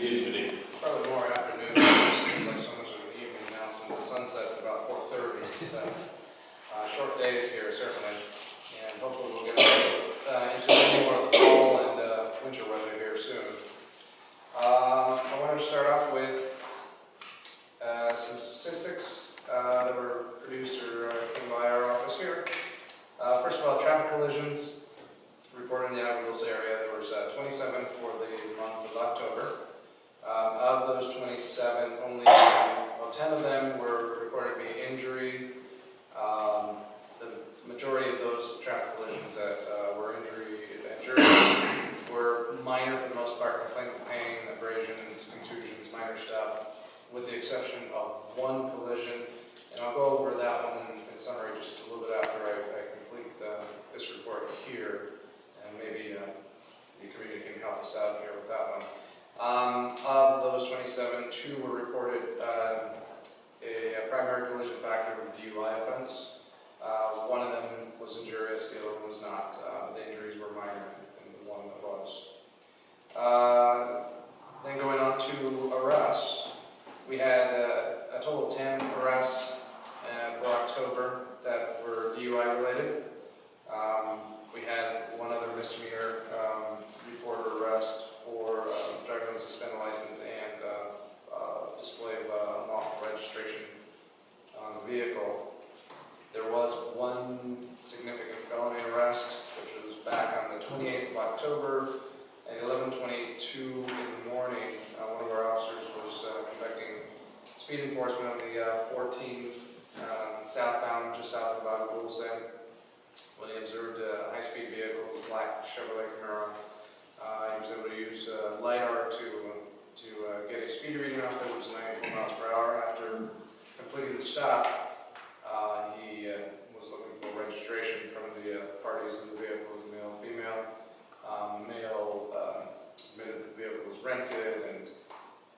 evening. Probably more afternoon. It just seems like so much of an evening now since the sun sets about 4:30. So, short days here, certainly. And hopefully we'll get into any more of the fall and winter weather here soon. I wanted to start off with some statistics that were produced or came by our office here. First of all, traffic collisions reported in the Agua Dulce area. There was 27 for the month of October. Of those 27, only 10 of them were reported to be injury. The majority of those traffic collisions that were injuries were minor for the most part, complaints of pain, abrasions, contusions, minor stuff, with the exception of one collision. And I'll go over that one in summary just a little bit after I complete this report here, and maybe the community can help us out here with that one. Of those 27, 2 were reported a primary collision factor of DUI offense. One of them was injurious, the other one was not. The injuries were minor, and the one that was. Then going on to arrests, we had a total of 10 arrests for October that were DUI related. We had one other misdemeanor report or arrest for driving with a suspended license and display of unlawful registration on the vehicle. There was one significant felony arrest, which was back on the 28th of October at 11:22 in the morning. One of our officers was conducting speed enforcement on the 14 southbound, just south of Agua Dulce, when he observed a high-speed vehicle, it was a black Chevrolet Camaro. He was able to use LiDAR to get a speed reading off it. It was 94 miles per hour. After completing the stop, he was looking for registration from the parties of the vehicle as a male and female. Male admitted the vehicle was rented, and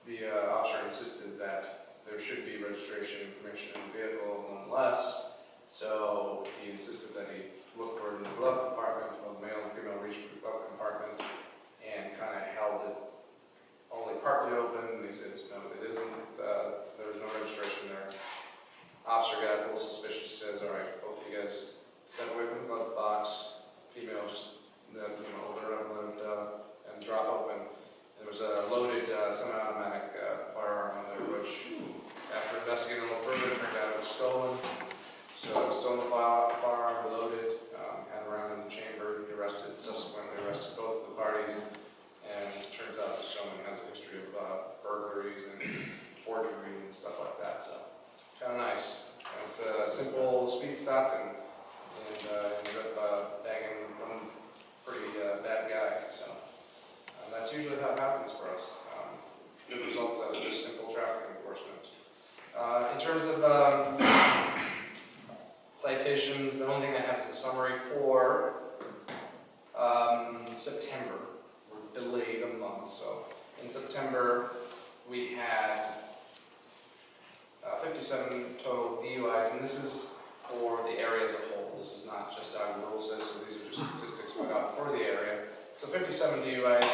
the officer insisted that there should be registration information in the vehicle nonetheless. So he insisted that he look for it in the glove compartment. Well, the male and female reached the glove compartment and kind of held it only partly open. And he said, no, it isn't. There's no registration there. Officer got a little suspicious, says, all right, both of you guys step away from the glove box. Female just, open it up and drop open. There was a loaded semi-automatic firearm on there, which, after investigating a little further, turned out it was stolen. So stolen firearm, loaded, had around in the chamber, subsequently arrested both of the parties, and it turns out this gentleman has a history of burglaries and forgery and stuff like that, so kind of nice. And it's a simple speed stop, and ends up bagging one pretty bad guy, so that's usually how it happens for us. Good results out of just simple traffic enforcement. In terms of citations, the only thing I have is a summary for September. We're delayed a month, so in September we had 57 total DUIs, and this is for the area as a whole. This is not just Agua Dulce, so these are just statistics put out for the area. So 57 DUIs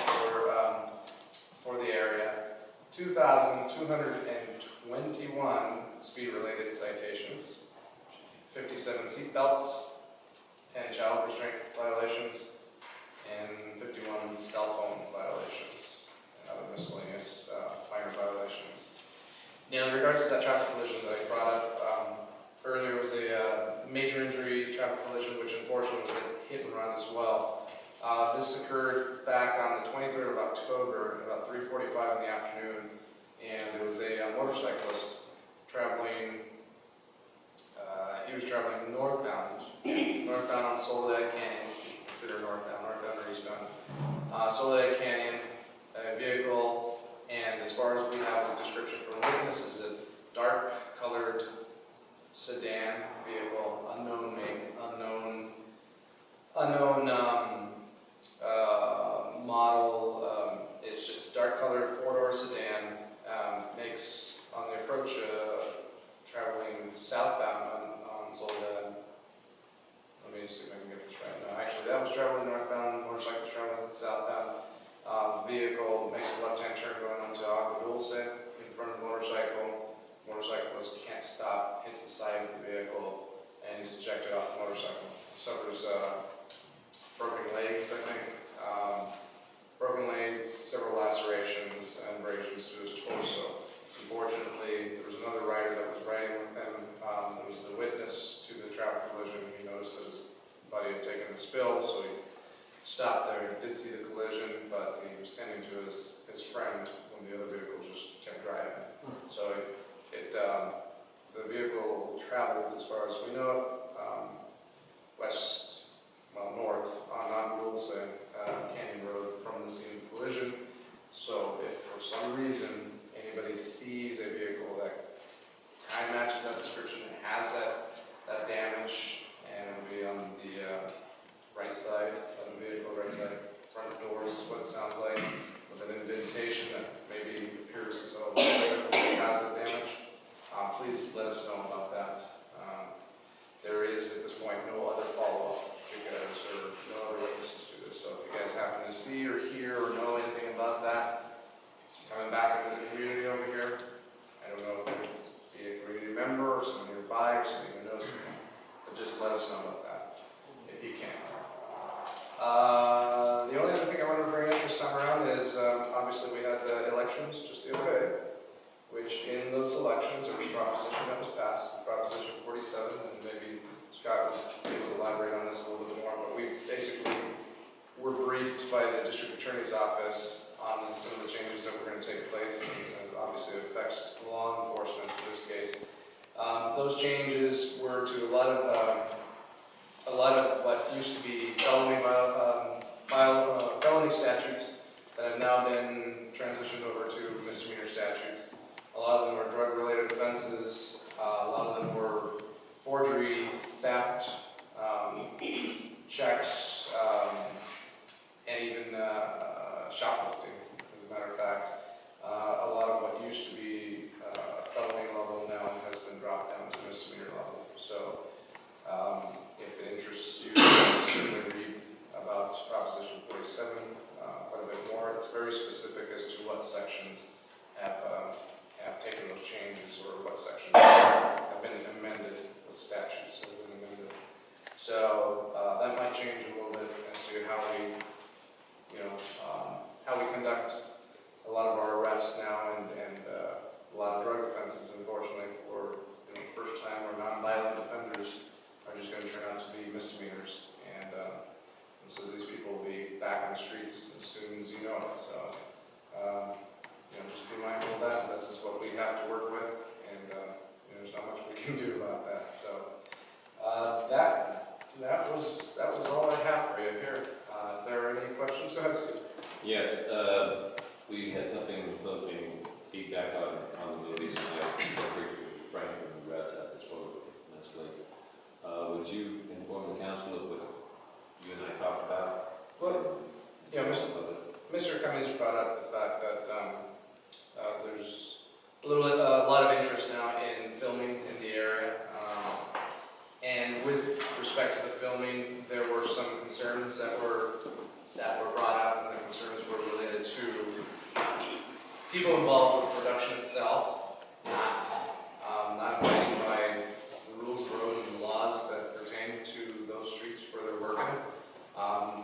for the area, 2,221 speed-related citations, 57 seat belts, 10 child restraint violations, and 51 cell phone violations, and other miscellaneous minor violations. Now, in regards to that traffic collision that I brought up earlier, was a major injury traffic collision, which unfortunately was a hit and run as well. This occurred back on the 23rd of October at about 3:45 in the afternoon, and it was a motorcyclist traveling. He was traveling northbound on Soledad Canyon. Consider northbound or eastbound. Soledad Canyon, a vehicle, and as far as we have as a description from a witness, is a dark-colored sedan vehicle, unknown make, unknown model. It's just a dark-colored four-door sedan. Makes on the approach traveling southbound on Soledad. Let me see if I can get this right. No, actually, that was traveling northbound. Motorcycle was traveling southbound. Vehicle makes a left-hand turn going onto to the traffic collision. He noticed that his buddy had taken the spill, so he stopped there. He did see the collision, but he was tending to his friend when the other vehicle just kept driving. So the vehicle traveled, as far as we know, north on Agua Dulce, Canyon Road from the scene of the collision. So if for some reason anybody sees a vehicle that kind of matches that description and has that damage, and it'll be on the right side of the vehicle, right side front doors is what it sounds like, with an indentation that maybe appears as though it has that damage, please let us know about that. There is, at this point, no other follow-up because or no other witnesses to this. So if you guys happen to see or hear or know anything about that, coming back into the community over here, I don't know if it would be a community member or someone nearby or somebody who knows something, but just let us know about that if you can. The only other thing I wanted to bring up this time around is obviously we had the elections just the other day, which in those elections there was a proposition that was passed, Proposition 47, and maybe Scott will be able to elaborate on this a little bit more, but we basically were briefed by the district attorney's office on some of the changes that were going to take place, and obviously it affects law enforcement in this case. Those changes were to a lot of what used to be felony statutes that have now been transitioned over to misdemeanor statutes. A lot of them were drug-related offenses. A lot of them were forgery, theft, checks, and even shoplifting, as a matter of fact. A lot of what used to be a felony level now has been dropped down to misdemeanor level. So if it interests you, certainly read about Proposition 47 quite a bit more. It's very specific as to what sections have taken those changes or what sections have been amended, what statutes have been amended. So that might change a little bit as to how we, how we conduct a lot of our arrests now, and a lot of drug offenses, unfortunately, for first-time or non-violent offenders are just going to turn out to be misdemeanors, and so these people will be back in the streets as soon as you know it. So just be mindful of that. This is what we have to work with, and there's not much we can do about that. So that was all I have for you here. If there are any questions, go ahead, Steve. Yes, we had something posting feedback on the movies, and I spoke briefly with Frank and regrets at this photo, honestly. Would you inform the council of what you and I talked about? Well, yeah, Mr. Cummings brought up the fact that there's a lot of interest now in filming in the area, and with respect to the filming, there were some concerns that were brought up, and the concerns were related to people involved with production itself, not abiding by the rules of the road and the laws that pertain to those streets where they're working,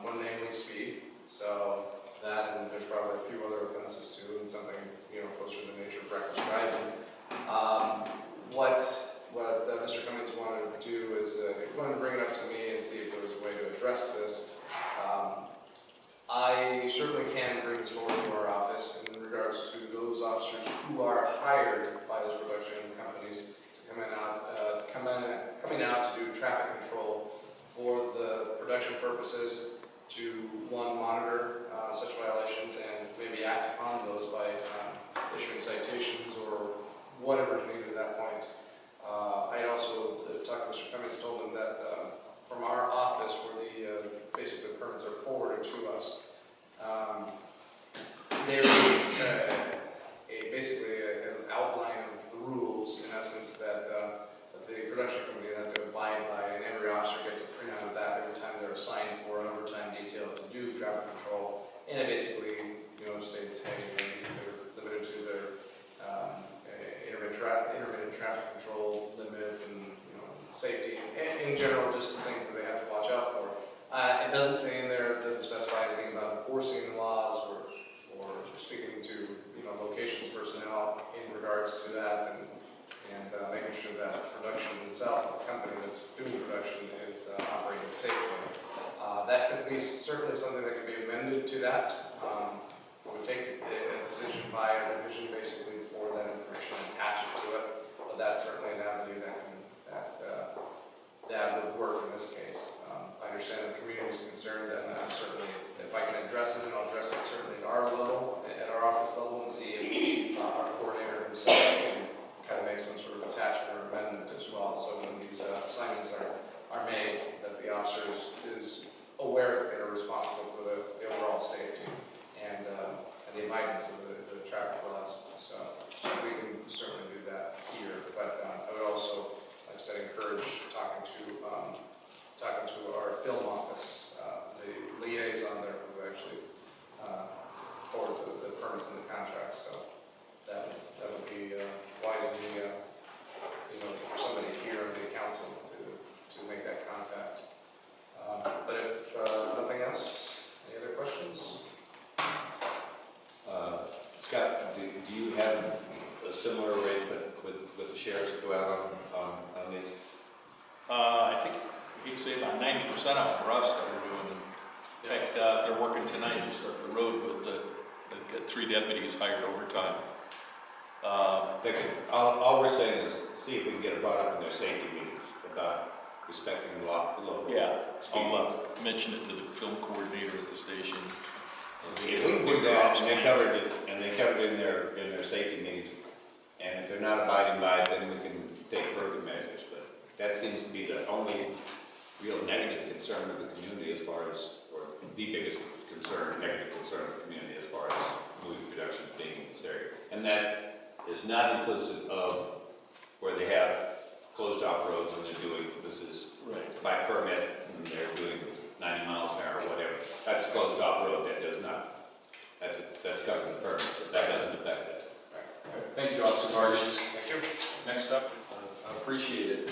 one namely speed. So that, and there's probably a few other offenses too, and something closer to the nature of reckless driving. What Mr. Cummings wanted to do is he wanted to bring it up to me and see if there was a way to address this. I certainly can bring this forward to our office in regards to those officers who are hired by those production companies to coming out to do traffic control for the production purposes, to monitor such violations and maybe act upon those by issuing citations or whatever is needed at that point. I also talked to Mr. Cummings, told him that from our office, where basically the permits are forwarded to us, there is basically an outline of the rules, in essence, that the production company had to abide by, and every officer gets a printout of that every time they're assigned for an overtime detail to do traffic control. And it basically, states, hey, they're limited to their intermittent traffic control limits and safety, and in general, just the things that they have to watch out for. It doesn't say in there, it doesn't specify anything about enforcing the laws or speaking to locations personnel in regards to that. And and making sure that production itself, the company that's doing production, is operating safely. That could be certainly something that could be amended to that. It would take a decision by a revision basically for that information and attach it to it, but that's certainly an avenue that would work in this case. I understand the community is concerned, and certainly if I can address it, and I'll address it certainly at our level, at our office level, and see if our coordinator himself can kind of make some sort of attachment or amendment as well. So when these assignments are made, that the officer is aware and are responsible for the overall safety and the abidance of the traffic laws. So we can certainly do that here, but I would also, like I said, encourage talking to our film office, the liaison there who actually forwards the permits and the contracts. So that would be wise of me, for somebody here in the council to make that contact. But if nothing else, any other questions? Scott, do you have a similar arrangement with the sheriffs to go out on these? I think he'd say about 90% of them are us that are doing them. In fact, they're working tonight just up the road with they've got 3 deputies hired overtime. All we're saying is see if we can get it brought up in their safety meetings about respecting the law. Yeah, I'll mention it to the film coordinator at the station. If we can do that, and they covered it in their safety meetings, and if they're not abiding by it, then we can take further measures. But that seems to be the only real negative concern of the community as far as, or the biggest concern, negative concern of the community as far as movie production being in this area. And that is not inclusive of where they have closed off roads and they're doing, this is by permit, and they're doing 90 miles an hour or whatever. That's closed off road, that does not, that's covered in the permit, so that doesn't affect us. Thank you, Officer Vargas. Thank you. Next up. I appreciate it.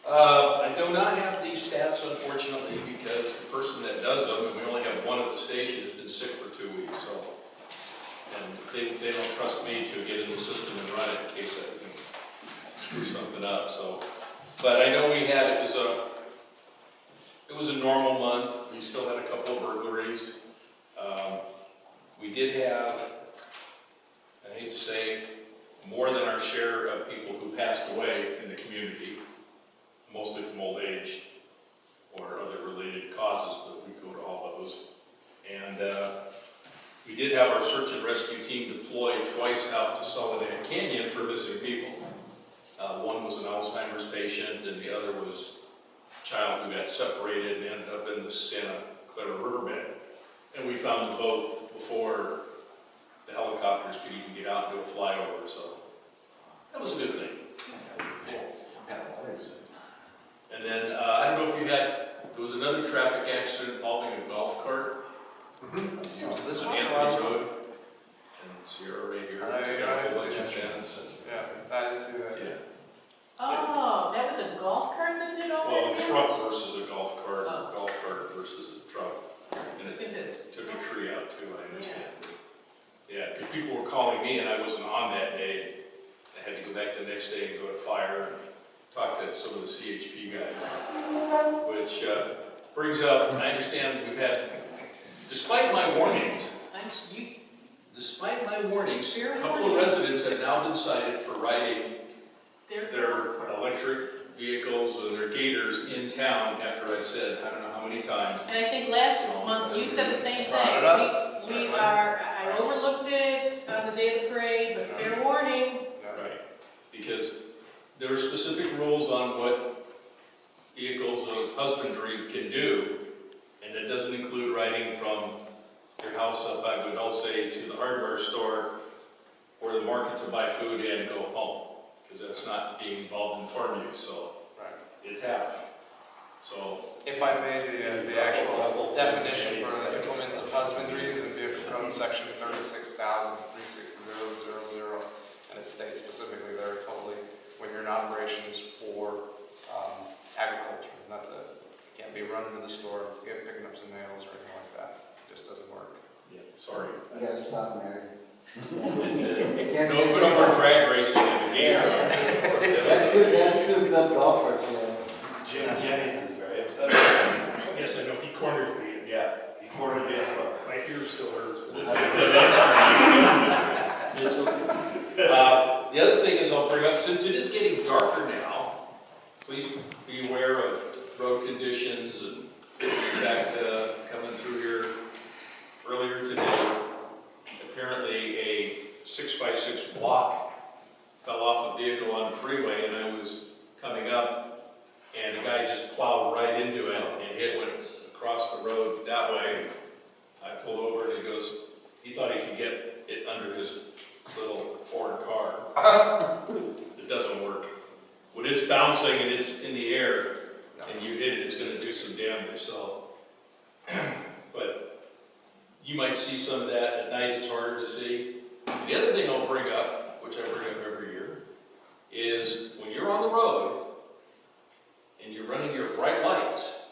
I do not have these stats, unfortunately, because the person that does them, and we only have one at the station, has been sick for 2 weeks, so. And they don't trust me to get in the system and run it in case I can screw something up, so. But I know we had, it was a normal month. We still had a couple of burglaries. We did have, I hate to say, more than our share of people who passed away in the community, mostly from old age or other related causes, but we go to all those. And we did have our search and rescue team deployed twice out to Soledad Canyon for missing people. One was an Alzheimer's patient, and the other was a child who got separated and ended up in the Santa Clara riverbed. And we found them both before the helicopters could even get out and do a flyover, so that was a good thing. And then, I don't know if you had, there was another traffic accident involving a golf cart. So this on one Anthony Road and Sierra right here. I Got a didn't whole see bunch of that. fence. Yeah, I didn't see that. Yeah. Oh, that was a golf cart that did all that? Well, a damage? truck versus a golf cart, or Oh. a golf cart versus a truck. And Is it it- took a tree out too, I understand. Yeah, because people were calling me and I wasn't on that day. I had to go back the next day and go to fire and talk to some of the CHP guys. Which brings up, I understand we've had, despite my warnings, a couple of residents have now been cited for riding their electric vehicles and their gators in town after I said, I don't know how many times. And I think last month you said the same Brought it up. thing. I overlooked it on the day of the parade, but fair warning. Right, because there are specific rules on what vehicles of husbandry can do, and that doesn't include riding from your house up Agua Dulce to the hardware store or the market to buy food and go home, because that's not being involved in farm use, so it's happening. So, If I may, the actual definition for the implements of husbandry is in Vehicle Code Section 36,360,000, and it states specifically there it's only when you're in operations for agriculture, not to, can't be running to the store, picking up some nails or anything like that. It just doesn't work. yeah, sorry. I gotta stop, Mary. That's it. No more drag racing in the game. That's souped up golfer, you know. Jim Jennings is very upset. Yes, I know, he cornered me. Yeah, he cornered me as well. My ear still hurts. It's okay. The other thing is I'll bring up, since it is getting darker now, please be aware of road conditions and in fact, coming through here earlier today, apparently a 6x6 block fell off a vehicle on the freeway and I was coming up and the guy just plowed right into it and it went across the road that way. I pulled over and he goes, he thought he could get it under his little foreign car. It doesn't work. When it's bouncing and it's in the air and you hit it, it's going to do some damage. So, but you might see some of that at night. It's harder to see. The other thing I'll bring up, which I bring up every year, is when you're on the road and you're running your bright lights,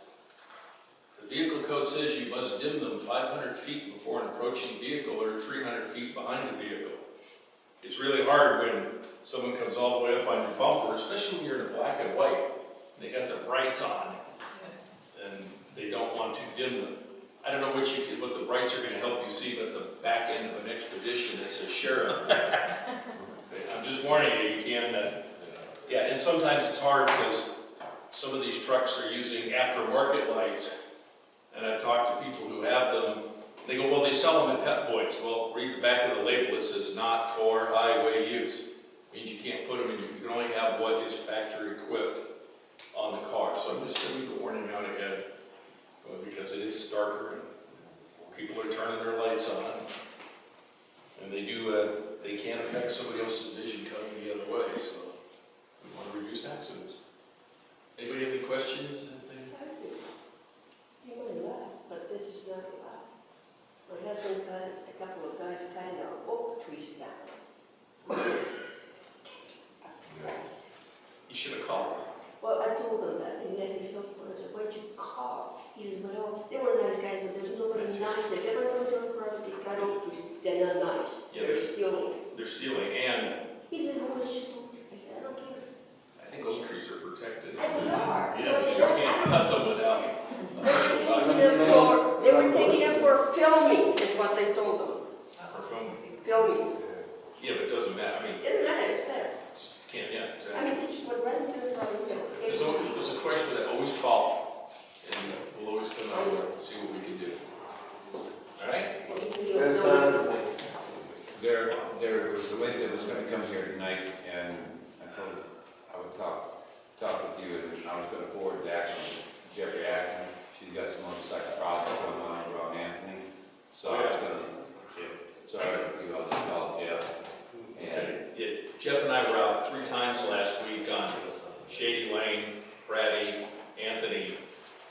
the vehicle code says you must dim them 500 feet before an approaching vehicle or 300 feet behind the vehicle. It's really hard when someone comes all the way up on your bumper, especially when you're in black and white. They got their brights on, and they don't want to dim them. I don't know what the brights are going to help you see, but the back end of an Expedition that says sheriff. I'm just warning you, you can. Yeah, and sometimes it's hard because some of these trucks are using aftermarket lights, and I've talked to people who have them. They go, well, they sell them at Pep Boys. Well, read the back of the label. It says not for highway use. It means you can't put them in. You can only have what is factory equipped on the car. So I'm just sending the warning out ahead because it is darker and people are turning their lights on. And they can affect somebody else's vision coming the other way. So we want to reduce accidents. Anybody have any questions? You might laugh, but this is not allowed. My husband cut a couple of guys cutting our oak trees down. You should have called. Well, I told them that, and then he said, why'd you call? He says, well, they were nice guys, and there's nobody nice. If they're going to a property, cut oak trees, they're not nice. Yeah, they're stealing. They're stealing, and He says, well, it's just oak trees. I said, I don't care. I think oak trees are protected. And they are. Yes, But you they don't can't cut them without. They were taking them for filming, is what they told them. For filming. Filming. Yeah, but it doesn't matter. I mean, It doesn't matter, it's better. can't, yeah, I exactly. mean, they just went right into the front and said, If there's a question with that, always call, and we'll always come out and see what we can do. All right? There's, There was a lady that was going to come here tonight, and I told her I would talk with you, and I was going to forward to Jeffrey Ackman. She's got some motorcycle problems going on around Anthony, so I was going to, so I'll just call Jeff. And Yeah, Jeff and I were out 3 times last week on Shady Lane, Brady, Anthony,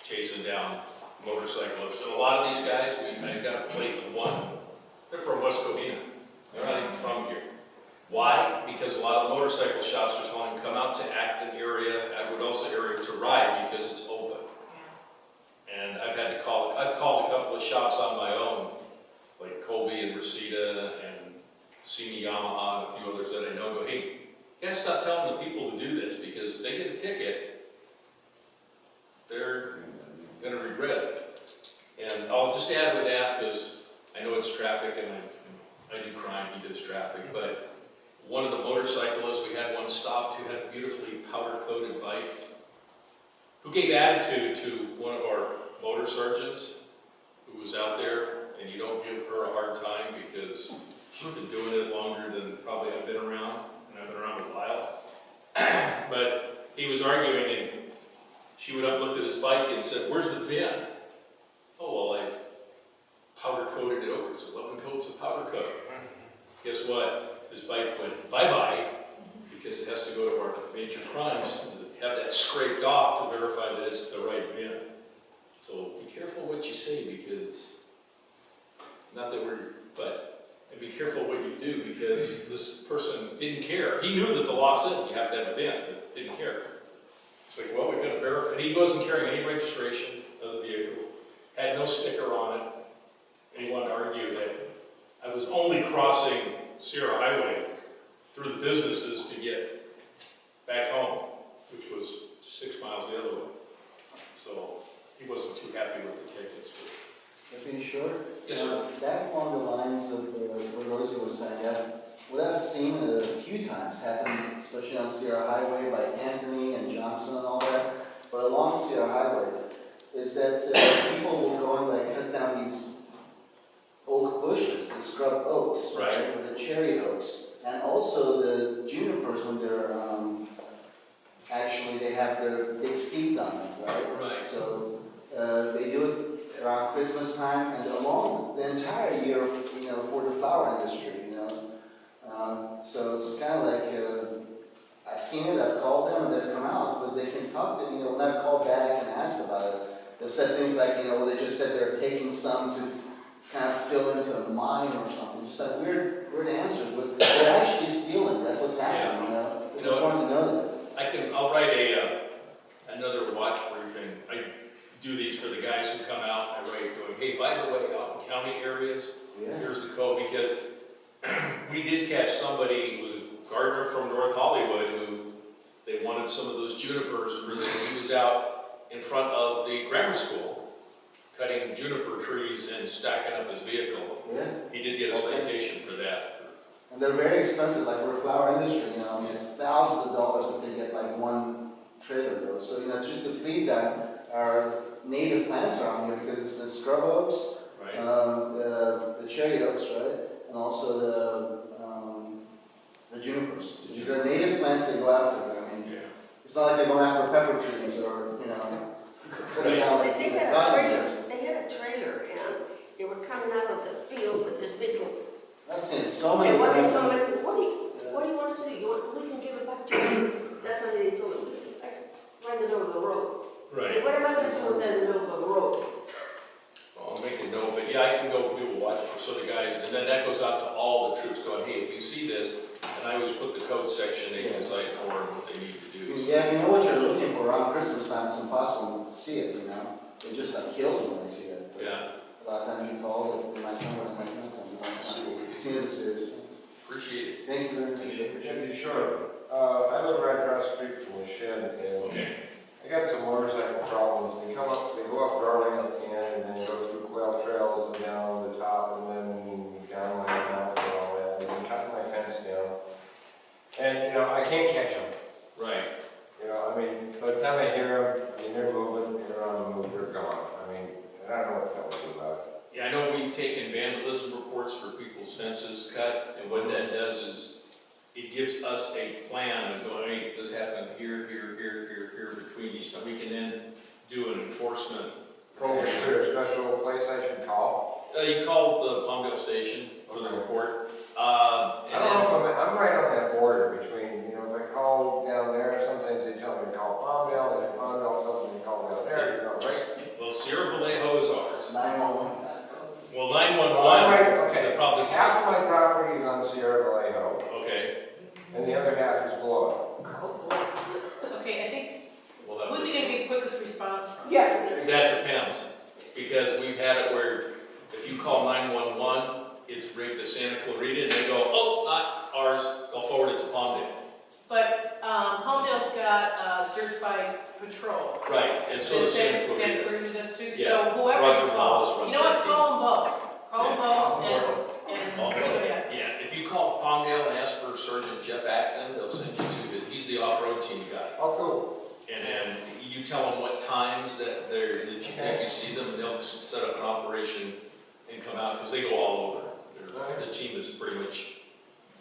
chasing down motorcyclists. And a lot of these guys, I got a plate of one, they're from West Covina. They're not even from here. Why? Because a lot of motorcycle shops are telling them come out to Acton area, Agua Dulce area to ride because it's open. And I've called a couple of shops on my own, like Colby and Reseda and Simi Yamaha and a few others that I know. Go, hey, you gotta stop telling the people to do this because if they get a ticket, they're gonna regret it. And I'll just add with that because I know it's traffic and I do crime, he does traffic, but one of the motorcyclists, we had one stopped who had a beautifully powder-coated bike, who gave attitude to one of our motor sergeants who was out there, and you don't give her a hard time because she's been doing it longer than probably I've been around, and I've been around a while. But he was arguing, and she went up, looked at his bike, and said, "Where's the VIN?" "Oh, well, I've powder-coated it over. It's 11 coats of powder coat." Guess what? His bike went bye-bye because it has to go to our major crimes to have that scraped off to verify that it's the right VIN. So be careful what you say because, not that and be careful what you do because this person didn't care. He knew that the law said you have to have a VIN, but didn't care. It's like, well, we're going to verify. And he wasn't carrying any registration of the vehicle, had no sticker on it, and he wanted to argue that I was only crossing Sierra Highway through the businesses to get back home. which was 6 miles the other way. So he wasn't too happy with the tickets. If you sure? Yes, sir. Back along the lines of what Rosie was saying, what I've seen a few times happen, especially on Sierra Highway, like Anthony and Johnson and all that, but along Sierra Highway, is that people will go and like cut down these oak bushes, the scrub oaks, Right. or the cherry oaks, and also the junipers when they're actually they have their big seeds on them, right? Right. So they do it around Christmas time and along the entire year, you know, for the flower industry, you know. So it's kind of like I've seen it, I've called them, and they've come out, but they can talk to, you know, when I've called back and asked about it, they've said things like, you know, well, they just said they're taking some to kind of fill into a mine or something, just like weird answers, but they're actually stealing, that's what's happening, you know. It's important to know that. I'll write another watch briefing. I do these for the guys who come out, and I write to them, hey, by the way, out in county areas, Yeah. here's the code, because we did catch somebody, who was a gardener from North Hollywood, who they wanted some of those junipers, really, he was out in front of the grammar school, cutting juniper trees and stacking up his vehicle. Yeah. He did get a citation for that. And they're very expensive, like for a flower industry, you know, I mean, it's thousands of dollars if they get like one trailer load. So, you know, it just depletes our native plants around here because it's the scrub oaks, Right. the cherry oaks, right? And also the junipers. These are native plants they go after. I mean, Yeah. it's not like they're going after pepper trees or, you know, putting down like They had a cotton trailer, trees. they had a trailer, and they were coming out of the field with this big, I've seen it so many and one times. day somebody said, what do you want us to do? We can give it back to you. That's what they told me. I said, right in the middle of the road. Right. What am I gonna do with that in the middle of the road? I'll make a note, but yeah, I can go do a watch for some of the guys, and then that goes out to all the troops going, hey, if you see this, and I always put the code section, they can cite for them what they need to do. So, Yeah, if you know what you're looking for around Christmas time, it's impossible to see it, you know? It just like kills them when they see it. yeah, A lot of times you call it, they might come or they might not come. You know, let's see what we can See it as serious. appreciate it. Thank you very much. Yeah, sure. I live right across the street from the shed, and Okay. I got some motorcycle problems. They go up Darling at the end, and then you go through Quail Trails and down the top, and then down my mountain and all that, and then cut my fence down. And, you know, I can't catch them. Right. You know, I mean, by the time I hear them, I mean, they're moving, they're on the move, they're gone. I mean, I don't know what that was about. Yeah, I know we've taken vandalism reports for people's fences cut, and what that does is it gives us a plan of going, hey, this happened here, between each time. We can then do an enforcement program. Is there a special place I should call? You call the Palmdale station for the report. I don't know if I'm right on that border between, you know, if I call down there, sometimes they tell me to call Palmdale, and if Palmdale tells me to call down there, you know, right? Well, Sierra Vallejo is ours. 911. Well, Well, I'm 911, right, okay. the problem is, Half of my property is on Sierra Vallejo, okay, and the other half is below Okay, I think, well, that who's he gonna get quickest response from? Yeah. that depends, because we've had it where if you call 911, it's rigged to Santa Clarita, and they go, oh, not ours, I'll forward it to Palmdale. But, Palmdale's got, dirt bike patrol. Right, and so does Santa Santa Clarita. Clarita does too, Yeah, so whoever Roger you call, Wallace runs you know what, that call them both. Call them both Call and see what happens. Yeah, if you call Palmdale and ask for Sergeant Jeff Acton, they'll send you to, he's the off-road team guy. Oh, cool. And then you tell them what times that you think you see them, and they'll set up an operation and come out, because they go all over. The team is pretty much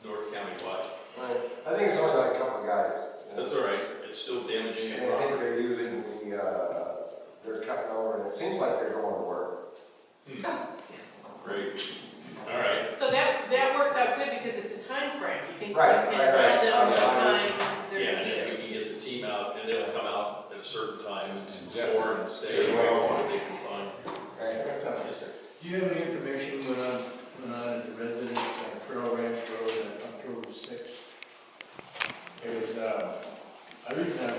North County wide. Right. I think it's only like a couple of guys. You know? That's all right, it's still damaging your And I think property. they're using they're cutting over, and it seems like they're going to work. Great, all right. So that works out good because it's a time frame. You can, Right, you can right. tell them what Yeah. time they're Yeah, gonna and be then there. we can get the team out, and they'll come out at a certain time, it's Yeah. 4 and stay, Yeah. what they can find. Right. Yes, sir. Do you have any information went on at the residence on Trail Ranch Road on October 6th? It was, I live in a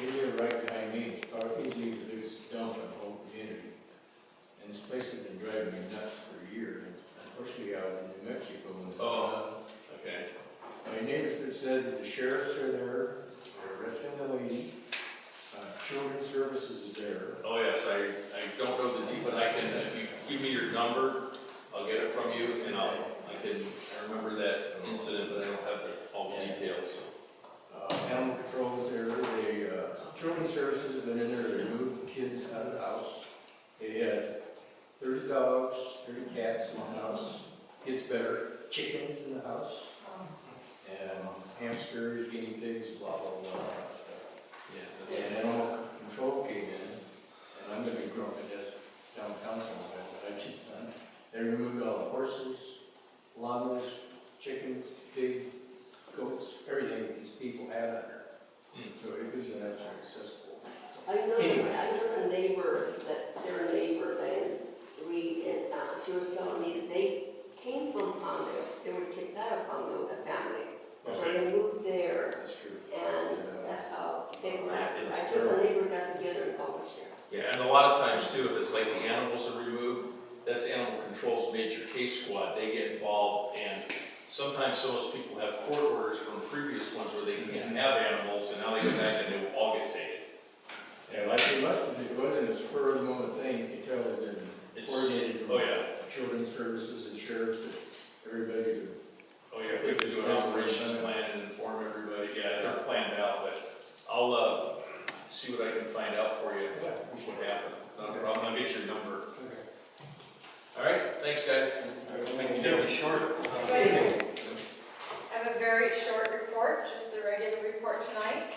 area right behind me, it's easily the biggest dump in the whole community. And this place has been driving me nuts for a year. And unfortunately, I was in New Mexico when this Oh. happened. Okay. My neighbors have said that the sheriffs are there, or Red Lady, Children's Services is there. Oh, yes, I don't know the deep, but I can, if you give me your number, I'll get it from you, and I remember that incident, but I don't have all the details. Animal Control is there, Children's Services have been in there, they moved the kids out of the house. They had 30 dogs, 30 cats in the house, gets better, chickens in the house, and hamsters, guinea pigs, blah, blah, blah, stuff. Yeah, And Animal Control came in, and I'm gonna be grumpy as town council, but I just done. They removed all the horses, llamas, chickens, pigs, goats, everything that these people had on there. So it was an absolute cesspool. So, I know anyway. a neighbor, their neighbor, and she was telling me that they came from Palmdale, they were kicked out of Palmdale, the family. So they moved there, That's true. and that's how they were, I guess a neighbor got together and published it. Yeah, and a lot of times too, if it's like the animals are removed, that's Animal Control's major case squad, they get involved, and sometimes some of those people have court orders from previous ones where they can't have animals, and now they go back and they will all get taken. Yeah, like it wasn't a spur of the moment thing, you can tell it had been coordinated from Oh, yeah. Children's Services and sheriffs, and everybody to. Oh, yeah, we could do an operations plan and inform everybody, yeah, they're planned out, but I'll, see what I can find out for you, what happened. Not a problem, I'll get your number. All right, thanks, guys. You did it short. I have a very short report, just the regular report tonight.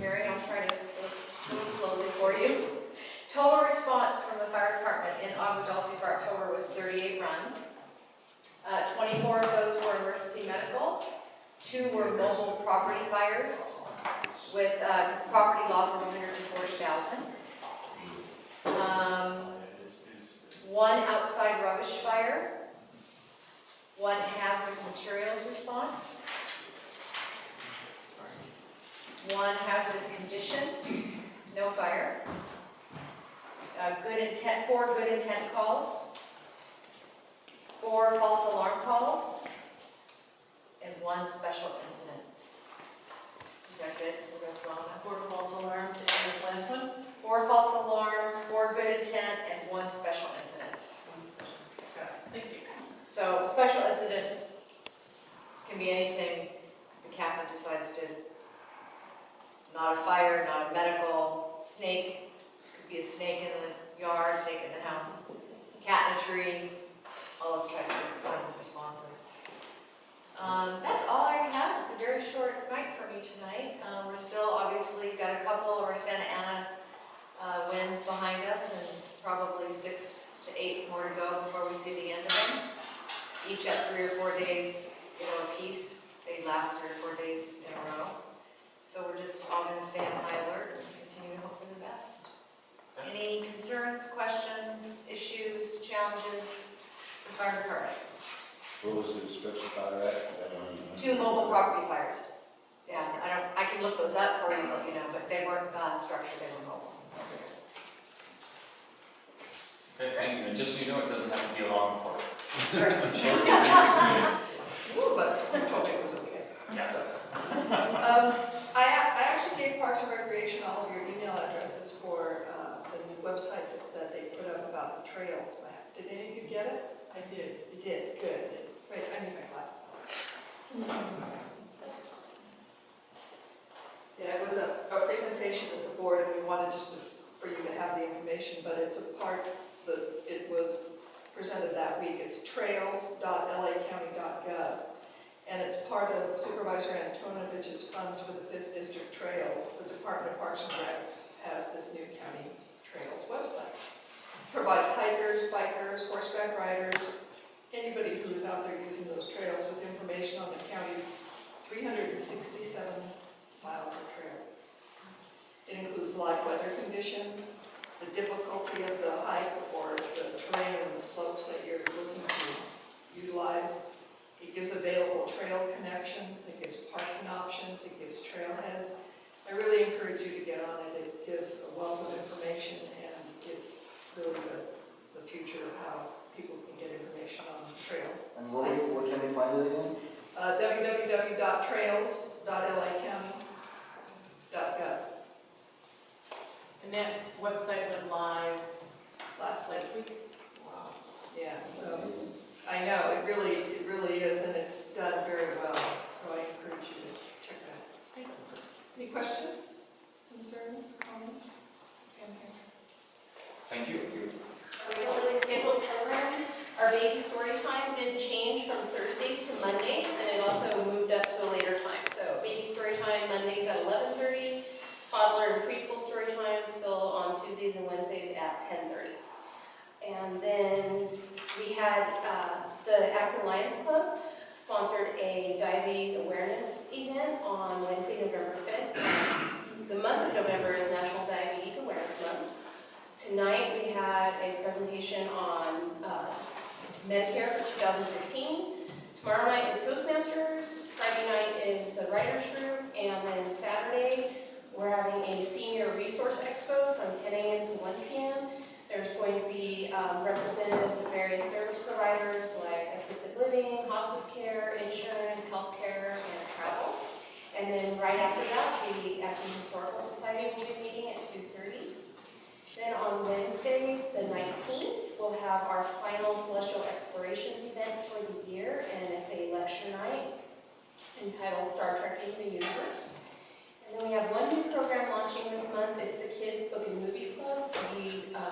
Mary, I'll try to go slowly for you. Total response from the fire department in Agua Dulce for October was 38 runs. 24 of those were emergency medical. 2 were mobile property fires with property loss of 140,000. 1 outside rubbish fire. 1 hazardous materials response. 1 hazardous condition, no fire. 4 good intent calls. 4 false alarm calls. And 1 special incident. Is that good? We'll go slow on that. 4 false alarms, and this last one? 4 false alarms, 4 good intent, and 1 special incident. Got it. Thank you. So special incident can be anything the captain decides to, not a fire, not a medical, snake, could be a snake in the yard, snake in the house, cat in a tree, all those types of fun responses. That's all I have. It's a very short night for me tonight. We're still obviously got a couple of our Santa Ana wins behind us and probably 6 to 8 more to go before we see the end of them. Each at 3 or 4 days, a piece. They last 3 or 4 days in a row. So we're just all going to stay on high alert and continue to hope for the best. Any concerns, questions, issues, challenges for the fire department? Where was the description fire at? 2 mobile property fires. Yeah, I can look those up for you, but they weren't structured, they were mobile. Okay, thank you. And just so you know, it doesn't have to be a long report. Ooh, but I told you it was okay. Yes. I actually gave Parks and Recreation all of your email addresses for the new website that they put up about the trails. Did any of you get it? I did. You did, good. Wait, I need my glasses. Yeah, it was a presentation at the board, and we wanted for you to have the information, but it's a part that it was presented that week. It's trails.lacounty.gov, and it's part of Supervisor Antonovich's funds for the 5th District Trails. The Department of Parks and Recs has this new county trails website. Provides hikers, bikers, horseback riders, anybody who's out there using those trails with information on the county's 367 miles of trail. It includes live weather conditions, the difficulty of the hike or the terrain and the slopes that you're looking to utilize. It gives available trail connections, it gives parking options, it gives trailheads. I really encourage you to get on it. It gives a wealth of information, and it's really the future of how people can get information on the trail. And where can we find it again? www.trails.lacounty.gov. that website went live last week. Wow. Yeah, so I know, it really is, and it's done very well, so I encourage you to check it out. Thank you. Any questions, concerns, comments? Thank you. Our regularly scheduled programs, our baby story time did change from Thursdays to Mondays, and it also moved up to a later time. So baby story time Mondays at 11:30, toddler and preschool story time still on Tuesdays and Wednesdays at 10:30. And then we had the Acton Lions Club sponsored a diabetes awareness event on Wednesday, November 5th. The month of November is National Diabetes Awareness Month. Tonight we had a presentation on Medicare for 2015. Tomorrow night is Toastmasters. Friday night is the Writers Group. And then Saturday we're having a senior resource expo from 10 a.m. to 1 p.m. There's going to be representatives of various service providers like assisted living, hospice care, insurance, healthcare, and travel. And then right after that, the Acton Historical Society will be meeting at 2:30. Then on Wednesday, the 19th, we'll have our final Celestial Explorations event for the year, and it's a lecture night entitled Star Trek Into the Universe. And then we have one new program launching this month. It's the Kids Book and Movie Club.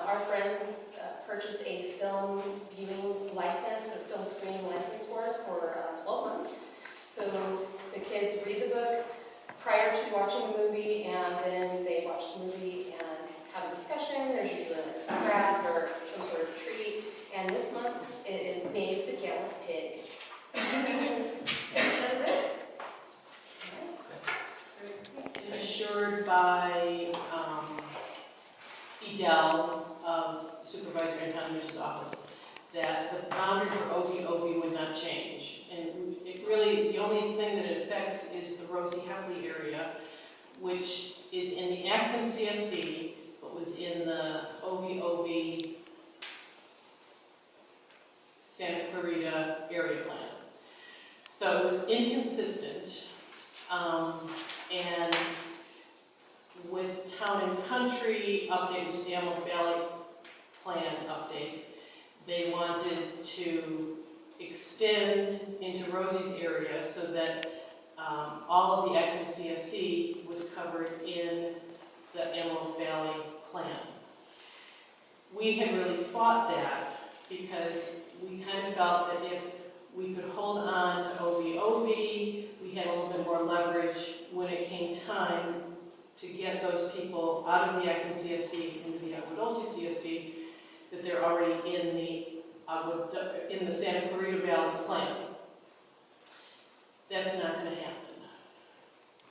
Our friends purchased a film viewing license or film screening license for us for 12 months. So the kids read the book prior to watching the movie, and then they watch the movie and have a discussion. There's usually like a craft or some sort of treat. And this month it is Made the Gallant Pig. That is it. Assured by Edel, Supervisor Antonovich's office, that the boundary for OVOV would not change. And it really, the only thing that it affects is the Rosie Heffley area, which is in the Acton CSD, but was in the OVOV Santa Clarita area plan. So it was inconsistent. And with Town and Country update, which is the Emerald Valley Plan update, they wanted to extend into Rosie's area so that all of the Acton CSD was covered in the Emerald Valley Plan. We had really fought that because we kind of felt that if we could hold on to OVOV, we had a little bit more leverage when it came time to get those people out of the Acton CSD into the Agua Dulce CSD, that they're already in the Santa Clarita Valley Plan. That's not going to happen.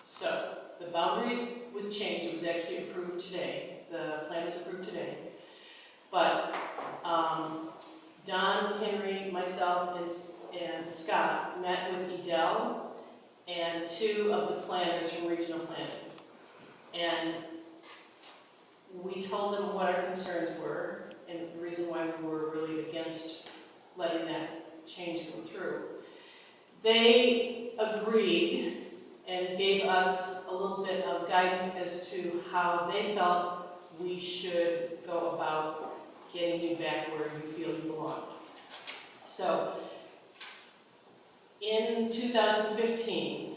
So the boundaries was changed. It was actually approved today. The plan was approved today. But Don, Henry, myself, and Scott met with Edel and two of the planners from regional planning. And we told them what our concerns were and the reason why we were really against letting that change go through. They agreed and gave us a little bit of guidance as to how they felt we should go about getting you back where you feel you belong. So, in 2015,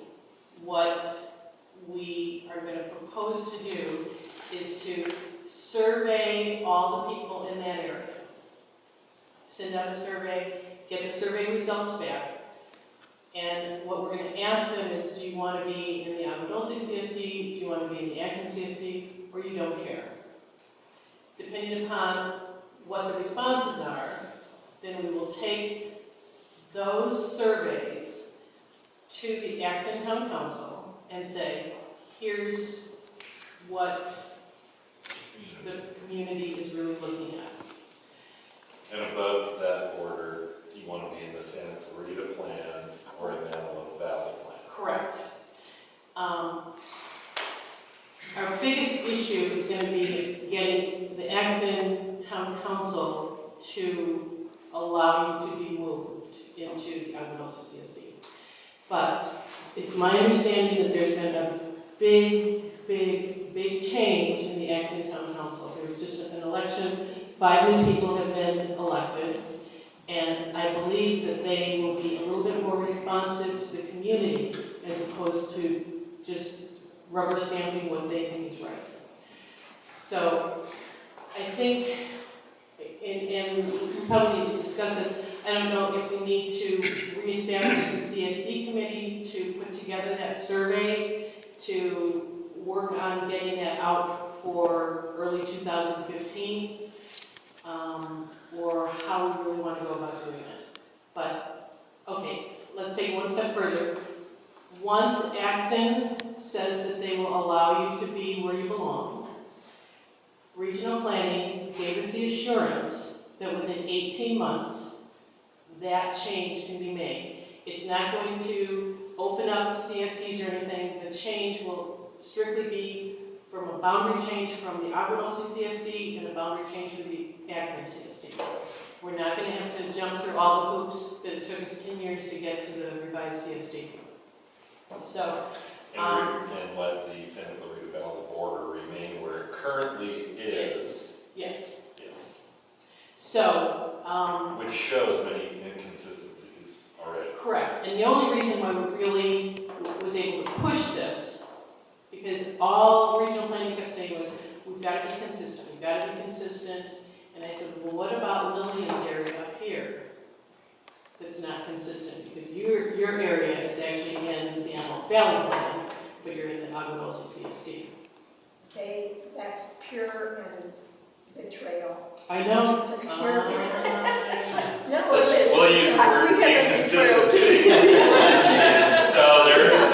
what we are going to propose to do is to survey all the people in that area. Send out a survey, get the survey results back. And what we're going to ask them is, do you want to be in the Agua Dulce CSD, do you want to be in the Acton CSD, or you don't care? Depending upon what the responses are, then we will take those surveys to the Acton Town Council and say, here's what the community is really looking at. And above that order, do you want to be in the Santa Clarita Plan or in the Antelope Valley Plan? Correct. Our biggest issue is going to be getting the Acton Town Council to allow you to be moved into the Agua Dulce CSD. But it's my understanding that there's been a big big change in the Acton Town Council. There was just an election, 5 new people have been elected, and I believe that they will be a little bit more responsive to the community as opposed to just rubber stamping what they think is right. So I think, and we probably need to discuss this, I don't know if we need to reestablish the CSD committee to put together that survey to work on getting that out for early 2015, or how we really want to go about doing it. But, okay, let's take one step further. Once Acton says that they will allow you to be where you belong, regional planning gave us the assurance that within 18 months, that change can be made. It's not going to open up CSDs or anything. The change will strictly be from a boundary change from the Agua Dulce CSD and a boundary change for the Acton CSD. We're not going to have to jump through all the hoops that it took us 10 years to get to the revised CSD. So, And let the Santa Clarita Valley border remain where it currently is. yes. Yes. So, Which shows many inconsistencies already. correct. And the only reason why we really was able to push this, because all regional planning kept saying was, we've got to be consistent, we've got to be consistent. And I said, well, what about Lillian's area up here that's not consistent? Because your area is actually in the Antelope Valley plan, but you're in the Agua Dulce CSD. That's pure and betrayal. I know. Just pure betrayal. No, We'll use the word inconsistency. So there is a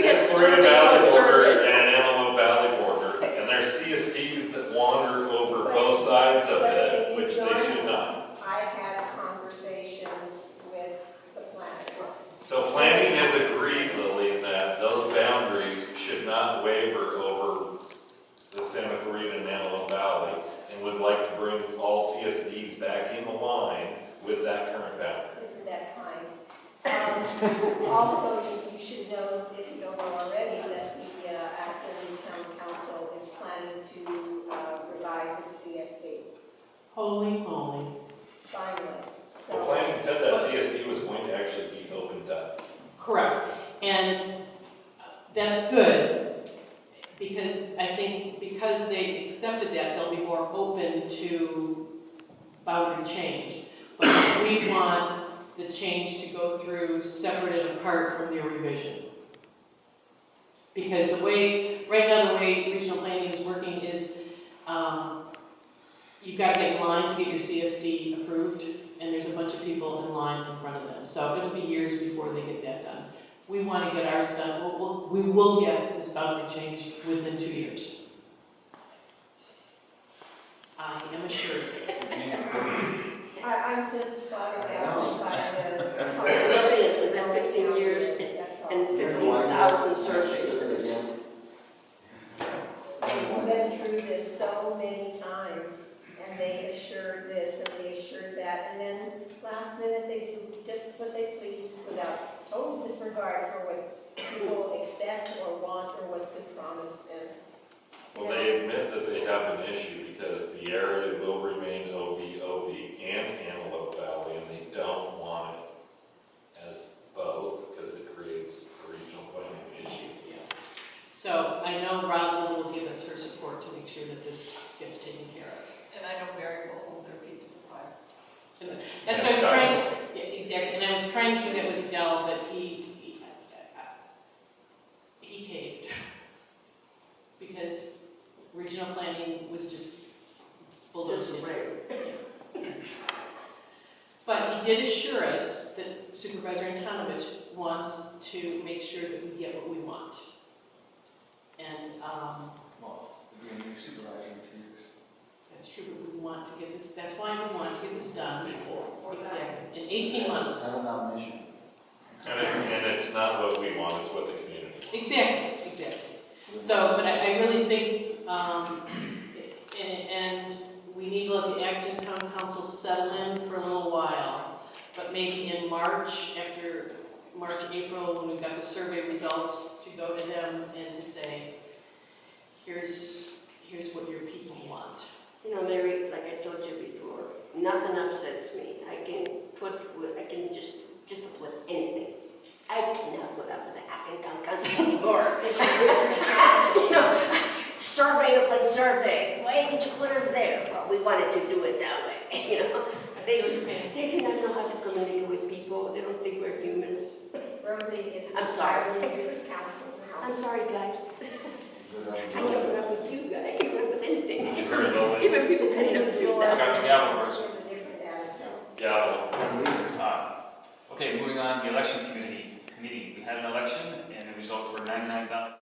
Santa Clarita Valley border and an Antelope Valley border, and there's CSDs that wander over both sides of it, which they should not. I've had conversations with the planners. So planning has agreed, Lily, that those boundaries should not waver over the Santa Clarita and Antelope Valley, and would like to bring all CSDs back in line with that current boundary. Isn't that kind? Also, you should know, if you don't know already, that the Acton Town Council is planning to revise its CSD. Holy moly. Finally. The planning said that CSD was going to actually be opened up. Correct. And that's good, because I think because they accepted that, they'll be more open to boundary change. But we want the change to go through separate and apart from their revision. Because the way, right now the way regional planning is working is you've got to get in line to get your CSD approved, and there's a bunch of people in line in front of them. So it'll be years before they get that done. We want to get ours done. We will get this boundary change within 2 years. I am assured. I'm just flabbergasted by the... Lillian has been 15 years and 15,000 surveys. We've been through this so many times, and they assured this and they assured that, and then last minute they do just what they please without total disregard for what people expect or want or what's been promised. And Well, they admit that they have an issue because the area will remain OV and Antelope Valley, and they don't want it as both because it creates a regional planning issue. Yeah. So I know Rosalind will give us her support to make sure that this gets taken care of. And I know Barry will hold their feet to the fire. And that's what I was trying, yeah, exactly, and I was trying to do that with Dell, but he caved. Because regional planning was just bulldozing it. But he did assure us that Supervisor Antonovich wants to make sure that we get what we want. And, Well, we're going to be supervisor in 2 years. that's true, but we want to get this, that's why we want to get this done before, exactly, in 18 months. Have a nomination. And it's not what we want, it's what the community wants. Exactly. So, but I really think, and we need to let the Acton Town Council settle in for a little while, but maybe in March, April, when we've got the survey results, to go to them and to say, here's what your people want. You know, Mary, like I told you before, nothing upsets me. I can just with anything. I cannot put up with the acting council anymore. You know, survey upon survey. Why did you put us there? Well, we wanted to do it that way. You know, they do not know how to communicate with people. They don't think we're humans. Rosie, it's I'm sorry. entirely different council now. I'm sorry, guys. I can't put up with you guys. I can't put up with anything. Very lovely. Even people cutting up trees I now. got the gavel first. It's a different attitude. Yeah. Okay, moving on, the election committee. We had an election and the results were 99,000.